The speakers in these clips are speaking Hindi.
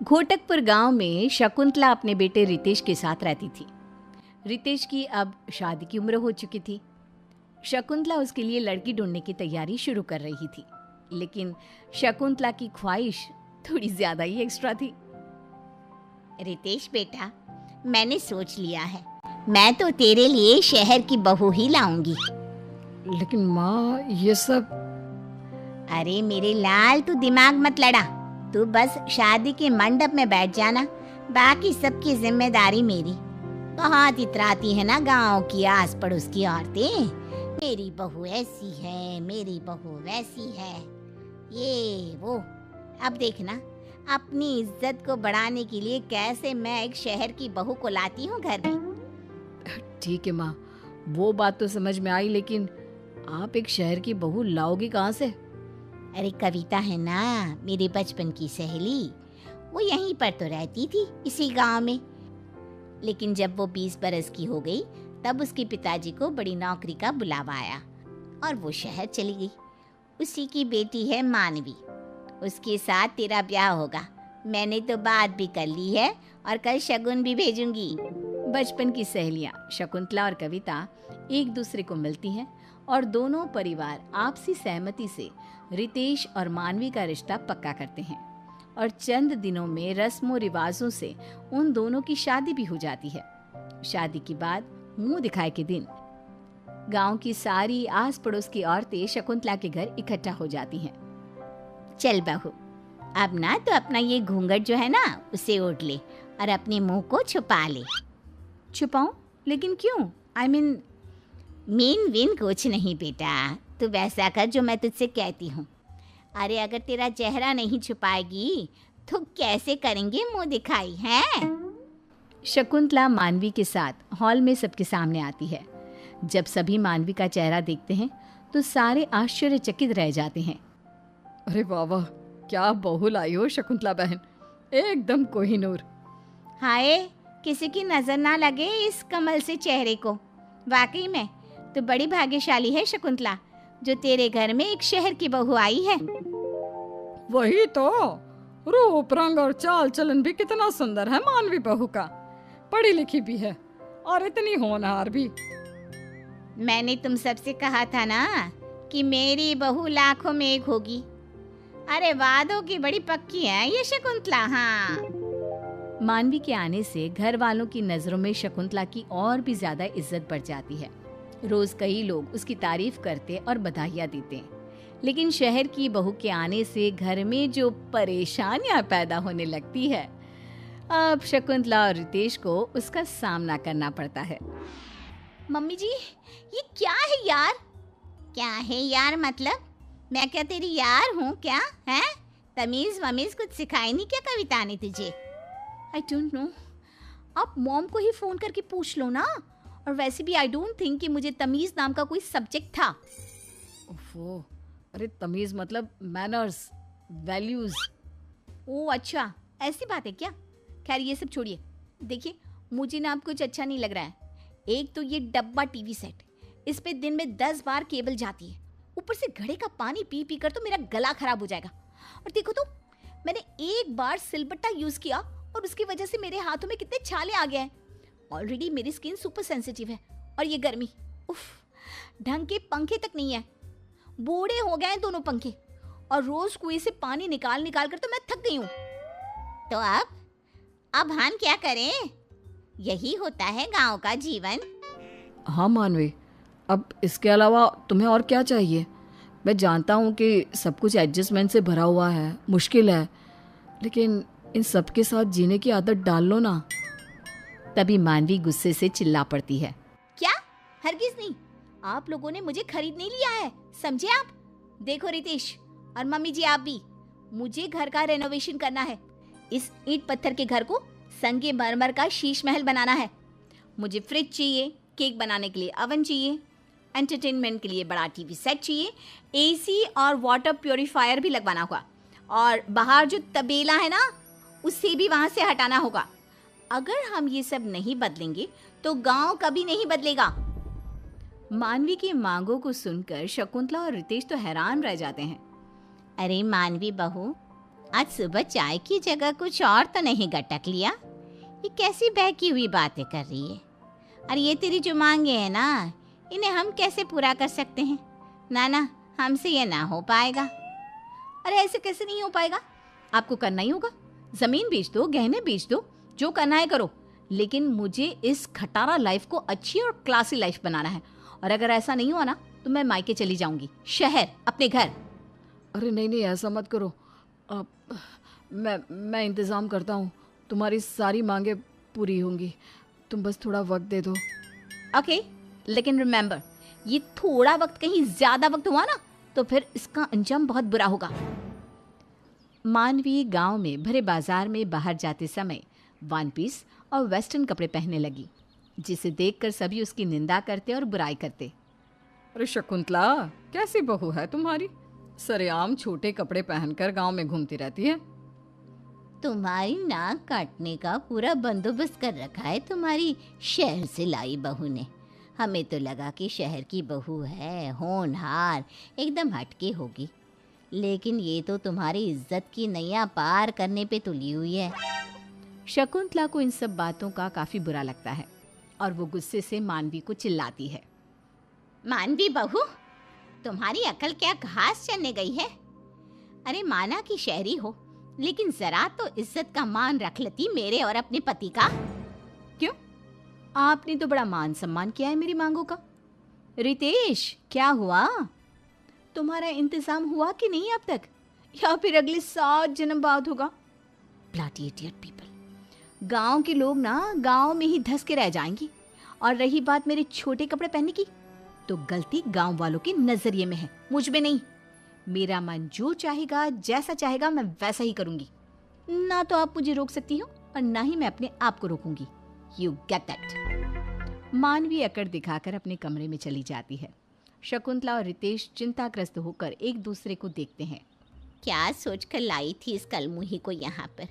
घोटकपुर गांव में शकुंतला अपने बेटे रितेश के साथ रहती थी। रितेश की अब शादी की उम्र हो चुकी थी। शकुंतला उसके लिए लड़की ढूंढने की तैयारी शुरू कर रही थी, लेकिन शकुंतला की ख्वाहिश थोड़ी ज्यादा ही एक्स्ट्रा थी। रितेश बेटा, मैंने सोच लिया है, मैं तो तेरे लिए शहर की बहू ही लाऊंगी। लेकिन माँ, ये सब। अरे मेरे लाल, तू दिमाग मत लड़ा। तू बस शादी के मंडप में बैठ जाना, बाकी सबकी जिम्मेदारी मेरी। बहुत इतराती है ना गांव की आस पड़ोस की औरतें, मेरी बहू ऐसी है, मेरी बहू वैसी है, ये वो। अब देखना, अपनी इज्जत को बढ़ाने के लिए कैसे मैं एक शहर की बहू को लाती हूँ घर में। ठीक है माँ, वो बात तो समझ में आई, लेकिन आप एक शहर की बहू लाओगी कहाँ से? अरे कविता है ना, मेरी बचपन की सहेली, वो यहीं पर तो रहती थी, इसी गांव में। लेकिन जब वो 20 बरस की हो गई, तब उसके पिताजी को बड़ी नौकरी का बुलावा आया और वो शहर चली गई। उसी की बेटी है मानवी, उसके साथ तेरा ब्याह होगा। मैंने तो बात भी कर ली है और कल शगुन भी भेजूंगी। बचपन की सहेलियां शकुंतला और कविता एक दूसरे को मिलती हैं और दोनों परिवार आपसी सहमति से रितेश और मानवी का रिश्ता पक्का करते हैं और चंद दिनों में रस्मों रिवाजों से उन दोनों की शादी भी हो जाती है। शादी के बाद मुंह दिखाए के दिन गांव की सारी आस पड़ोस की औरतें शकुंतला के घर इकट्ठा हो जाती हैं। चल बहू, अब ना तो अपना ये घूंघट जो है ना, उसे ओढ़ ले और अपने मुंह को छुपा ले। छुपाऊं? लेकिन क्यों? मीन विन कुछ नहीं बेटा, तू वैसा कर जो मैं तुझसे कहती हूँ। अरे अगर तेरा चेहरा नहीं छुपाएगी तो कैसे करेंगे मुंह दिखाई है? शकुंतला मानवी के साथ हॉल में सबके सामने आती है। जब सभी मानवी का चेहरा देखते हैं तो सारे आश्चर्यचकित रह जाते हैं। अरे वाह वाह, क्या बहू लाई हो शकुंतला बहन, एकदम कोहिनूर। हाय, किसी की नजर ना लगे इस कमल से चेहरे को। वाकई में तो बड़ी भाग्यशाली है शकुंतला, जो तेरे घर में एक शहर की बहू आई है। वही तो, रूप रंग और चाल चलन भी कितना सुंदर है मानवी बहू का। पढ़ी लिखी भी है और इतनी होनहार भी। मैंने तुम सबसे कहा था ना कि मेरी बहू लाखों में एक होगी। अरे वादों की बड़ी पक्की है ये शकुंतला। हाँ, मानवी के आने से घर वालों की नजरों में शकुंतला की और भी ज्यादा इज्जत बढ़ जाती है। रोज कई लोग उसकी तारीफ करते और बधाइयाँ देते हैं, लेकिन शहर की बहू के आने से घर में जो परेशानियां पैदा होने लगती है, अब शकुंतला और रितेश को उसका सामना करना पड़ता है। मम्मी जी, ये क्या है यार? क्या है यार मतलब? मैं क्या तेरी यार हूँ क्या? है तमीज वमीज कुछ सिखाई नहीं क्या कविता ने तुझे? आई डोंट नो, आप मॉम को ही फोन करके पूछ लो ना। और वैसे भी आई डोंट थिंक कि मुझे तमीज नाम का कोई सब्जेक्ट था। ओफो, अरे तमीज मतलब मैनर्स, वैल्यूज। ओह अच्छा, ऐसी बात है क्या? खैर ये सब छोड़िए। देखिए, मुझे ना अब कुछ अच्छा नहीं लग रहा है। एक तो ये डब्बा टीवी सेट, इस पे दिन में 10 बार केबल जाती है, ऊपर से घड़े का पानी पी पी कर तो मेरा गला खराब हो जाएगा। और देखो तो, मैंने एक बार सिलबट्टा यूज किया और उसकी वजह से मेरे हाथों में कितने छाले आ गए हैं। ऑलरेडी मेरी स्किन सुपर सेंसिटिव है और ये गर्मी, उफ, ढंग के पंखे तक नहीं है। बूढ़े हो गए हैं दोनों पंखे और रोज कुएं से पानी निकाल निकाल कर तो मैं थक गई हूँ। तो अब हम क्या करें? यही होता है गांव का जीवन। हाँ मानवी, अब इसके अलावा तुम्हें और क्या चाहिए? मैं जानता हूँ कि सब कुछ एडजस्टमेंट से भरा हुआ है, मुश्किल है, लेकिन इन सब के साथ जीने की आदत डाल लो ना। तभी मानवी गुस्से से चिल्ला पड़ती है। क्या? हरगिज नहीं, आप लोगों ने मुझे खरीद नहीं लिया है, समझे आप? देखो रितेश और मम्मी जी, आप भी, मुझे घर का रेनोवेशन करना है। इस ईंट पत्थर के घर को संगे मरमर का शीश महल बनाना है। मुझे फ्रिज चाहिए, केक बनाने के लिए अवन चाहिए, एंटरटेनमेंट के लिए बड़ा टीवी सेट चाहिए, एसी और वाटर प्योरीफायर भी लगवाना होगा, और बाहर जो तबेला है ना, उसे भी वहां से हटाना होगा। अगर हम ये सब नहीं बदलेंगे तो गांव कभी नहीं बदलेगा। मानवी की मांगों को सुनकर शकुंतला और रितेश तो हैरान रह जाते हैं। अरे मानवी बहू, आज सुबह चाय की जगह कुछ और तो नहीं गटक लिया? ये कैसी बहकी हुई बातें कर रही है? और ये तेरी जो मांगे हैं ना, इन्हें हम कैसे पूरा कर सकते हैं? ना, हमसे ये ना हो पाएगा। अरे ऐसे कैसे नहीं हो पाएगा? आपको करना ही होगा। जमीन बेच दो, गहने बेच दो, जो करना है करो, लेकिन मुझे इस खटारा लाइफ को अच्छी और क्लासी लाइफ बनाना है। और अगर ऐसा नहीं हुआ ना तो मैं मायके चली जाऊंगी, शहर, अपने घर। अरे नहीं, ऐसा मत करो। अब मैं इंतज़ाम करता हूँ, तुम्हारी सारी मांगे पूरी होंगी। तुम बस थोड़ा वक्त दे दो। ओके, लेकिन रिमेंबर, ये थोड़ा वक्त कहीं ज्यादा वक्त हुआ ना तो फिर इसका अंजाम बहुत बुरा होगा। मानवी गांव में भरे बाजार में बाहर जाते समय वन पीस और वेस्टर्न कपड़े पहनने लगी, जिसे देखकर सभी उसकी निंदा करते और बुराई करते। अरे शकुंतला, कैसी बहू है तुम्हारी? सरेआम छोटे कपड़े पहनकर गांव में घूमती रहती है। तुम्हारी नाक काटने का पूरा बंदोबस्त कर रखा है तुम्हारी शहर से लाई बहू ने। हमें तो लगा कि शहर की बहू है, होनहार, एकदम हटके होगी, लेकिन ये तो तुम्हारी इज्जत की नैया पार करने पे तुली हुई है। शकुंतला को इन सब बातों का काफी बुरा लगता है और वो गुस्से से मानवी को चिल्लाती है। मानवी बहू, तुम्हारी अकल क्या घास चरने गई है? अरे माना कि शहरी हो, लेकिन जरा तो इज्जत का मान रख लेती मेरे और अपने पति का। क्यों? आपने तो बड़ा मान सम्मान किया है मेरी मांगों का। रितेश, क्या हुआ? तुम्हारा इंतजाम हुआ कि नहीं अब तक, या फिर अगले 7 जन्म बाद होगा? Bloody idiot people. गांव के लोग ना गांव में ही धस के रह जाएंगी। और रही बात मेरे छोटे कपड़े पहनने की, तो गलती गांव वालों के नजरिए में है, मुझ में नहीं। मेरा मन जो चाहेगा, जैसा चाहेगा, मैं वैसा ही करूंगी। ना तो आप मुझे रोक सकती हो और ना ही मैं अपने आप को रोकूंगी। You get that. मानवी अकड़ दिखाकर अपने कमरे में चली जाती है। शकुंतला और रितेश चिंताग्रस्त होकर एक दूसरे को देखते हैं। क्या सोचकर लाई थी इस कलमुही को यहाँ पर,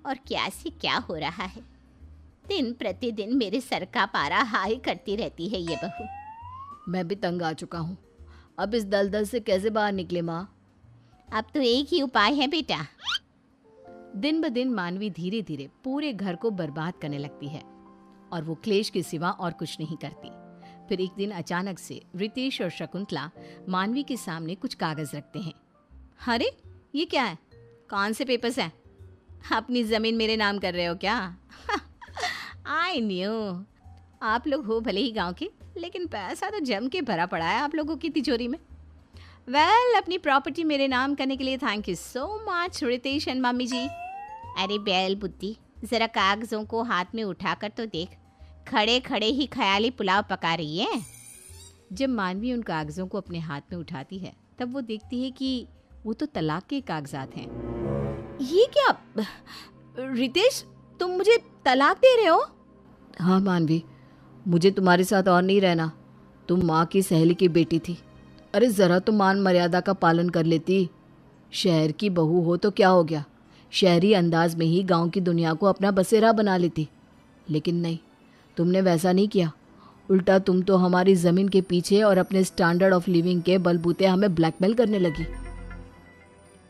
और क्या से क्या हो रहा है? दिन प्रतिदिन मेरे सर का पारा हाई करती रहती है ये बहू। मैं भी तंग आ चुका हूँ। अब इस दलदल से कैसे बाहर निकले माँ? अब तो एक ही उपाय है बेटा। दिन ब दिन मानवी धीरे धीरे पूरे घर को बर्बाद करने लगती है और वो क्लेश के सिवा और कुछ नहीं करती। फिर एक दिन अचानक से रितेश और शकुंतला मानवी के सामने कुछ कागज रखते हैं। अरे ये क्या है? कौन से पेपर्स हैं? अपनी जमीन मेरे नाम कर रहे हो क्या? I knew. आप लोग हो भले ही गांव के, लेकिन पैसा तो जम के भरा पड़ा है आप लोगों की तिजोरी में। वेल, अपनी प्रॉपर्टी मेरे नाम करने के लिए thank you so much Ritesh and mummy ji. अरे बैल बुद्धि, जरा कागजों को हाथ में उठाकर तो देख, खड़े खड़े ही ख्याली पुलाव पका रही है। जब मानवी उन कागजों को अपने हाथ में उठाती है तब वो देखती है कि वो तो तलाक के कागजात हैं। ये क्या? रितेश, तुम मुझे तलाक दे रहे हो? हाँ मानवी, मुझे तुम्हारे साथ और नहीं रहना। तुम माँ की सहेली की बेटी थी। अरे ज़रा तो मान मर्यादा का पालन कर लेती। शहर की बहू हो तो क्या हो गया, शहरी अंदाज में ही गांव की दुनिया को अपना बसेरा बना लेती। लेकिन नहीं, तुमने वैसा नहीं किया। उल्टा तुम तो हमारी ज़मीन के पीछे और अपने स्टैंडर्ड ऑफ लिविंग के बलबूते हमें ब्लैकमेल करने लगी।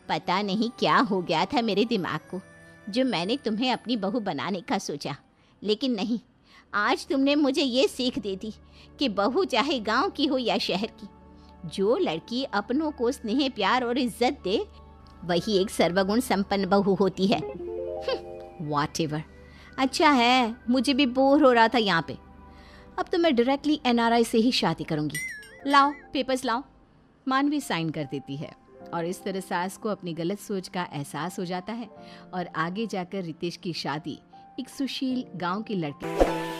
पता नहीं क्या हो गया था मेरे दिमाग को, जो मैंने तुम्हें अपनी बहू बनाने का सोचा। लेकिन नहीं, आज तुमने मुझे ये सीख दे दी कि बहू चाहे गांव की हो या शहर की, जो लड़की अपनों को स्नेह, प्यार और इज्जत दे, वही एक सर्वगुण संपन्न बहू होती है। व्हाटएवर। अच्छा है, मुझे भी बोर हो रहा था यहाँ पे। अब तो मैं डायरेक्टली एनआरआई से ही शादी करूँगी। लाओ पेपर्स लाओ। मानवी साइन कर देती है और इस तरह सास को अपनी गलत सोच का एहसास हो जाता है और आगे जाकर रितेश की शादी एक सुशील गांव की लड़की